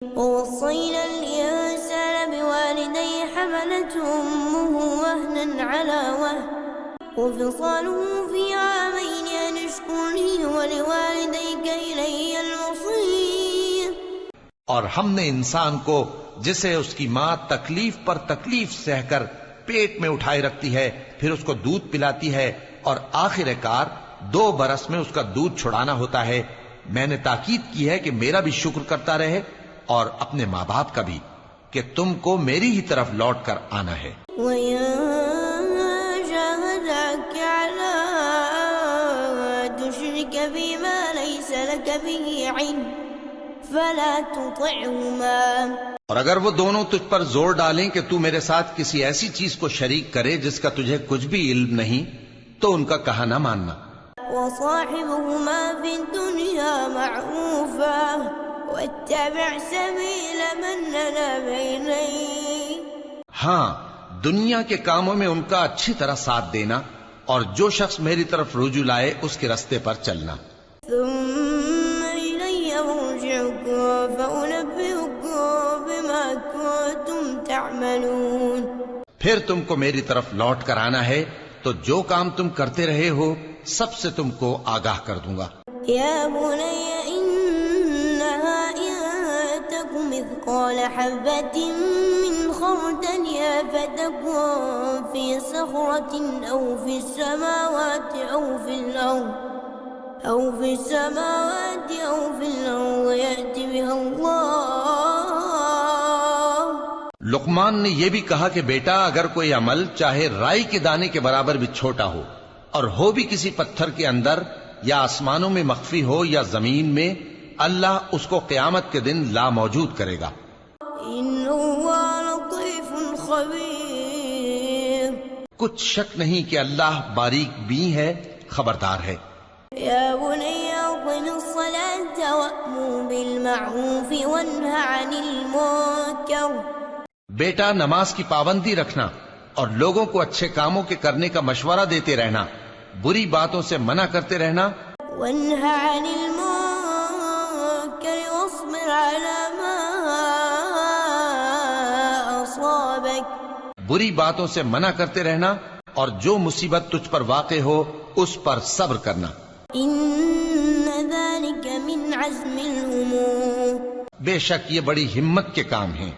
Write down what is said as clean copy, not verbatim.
ووصينا الإنسان بوالديه حملته أمه وهنا على وهن وفصاله في عامين أن اشكر لي ولوالديك إلي المصير. اور ہم نے انسان کو جسے اس کی ماں تکلیف پر تکلیف سہ کر پیٹ میں اٹھائے رکھتی ہے پھر اس کو دودھ پلاتی ہے اور آخر کار 2 برس میں اس کا دودھ چھڑانا ہوتا ہے، میں نے تاکید کی ہے کہ میرا بھی شکر کرتا رہے اور اپنے ماں باپ کا بھی، کہ تم کو میری ہی طرف لوٹ کر آنا ہے. وَإِن جَاهَدَاكَ عَلَىٰ تُشْرِكَ بِمَا لَيْسَ لَكَ بِهِ عِلْمٌ فَلَا تُطِعْهُمَا. اور اگر وہ دونوں تجھ پر زور ڈالیں کہ تو میرے ساتھ کسی ایسی چیز کو شریک کرے جس کا تجھے کچھ بھی علم نہیں تو ان کا کہا نہ ماننا. وَصَاحِبُهُمَا فِي الدُّنْيَا مَعْرُوفًا وَاتَّبِعْ سَبِيلَ مَنْ أَنَابَ إِلَيَّ. ہاں، دنیا کے کاموں میں ان کا اچھی طرح ساتھ دینا اور جو شخص میری طرف رجوع لائے اس کے راستے پر چلنا. ثُمَّ إِلَيَّ مَرْجِعُكُمْ فَأُنَبِّئُكُم بِمَا كُنتُمْ تَعْمَلُونَ. پھر تم کو میری طرف لوٹ کر آنا ہے تو جو کام تم کرتے رہے ہو سب سے تم کو آگاہ کر دوں گا. يَا بُنَيَّ إِنَّهَا إِن تَكُ مِثْقَالَ حَبَّةٍ مِّنْ خَرْدَلٍ فَتَكُن فِي صَخْرَةٍ أَوْ فِي السَّمَاوَاتِ أَوْ فِي الْأَرْضِ يَأْتِ بِهَا اللَّهُ. لقمان نے یہ بھی کہا کہ بیٹا اگر کوئی عمل چاہے رائی کے دانے کے برابر بھی چھوٹا ہو اور ہو بھی کسی پتھر کے اندر یا آسمانوں میں مخفی ہو یا زمین میں، اللہ اس کو قیامت کے دن لا موجود کرے گا. إِنَّهُ لَطِيفٌ خَبِيرٌ. کچھ شک نہیں کہ اللہ باریک بین ہے، خبردار ہے. يَا بُنَيَّ أَقِمِ الصَّلَاةَ وَأْمُرْ بِالْمَعْرُوفِ وَانْهَ عَنِ الْمُنكَرِ. بیٹا نماز کی پابندی رکھنا اور لوگوں کو اچھے کاموں کے کرنے کا مشورہ دیتے رہنا، بری باتوں سے منع کرتے رہنا. وَانْهَ عَنِ الْمُنكَرِ وَاصْبِرْ عَلَىٰ مَا أَصَابَكَ. بری باتوں سے منع کرتے رہنا اور جو مصیبت تجھ پر واقع ہو اس پر صبر کرنا. إِنَّ ذَلِكَ مِنْ عَزْمِ الْأُمُورِ. بے شک یہ بڑی ہمت کے کام ہیں.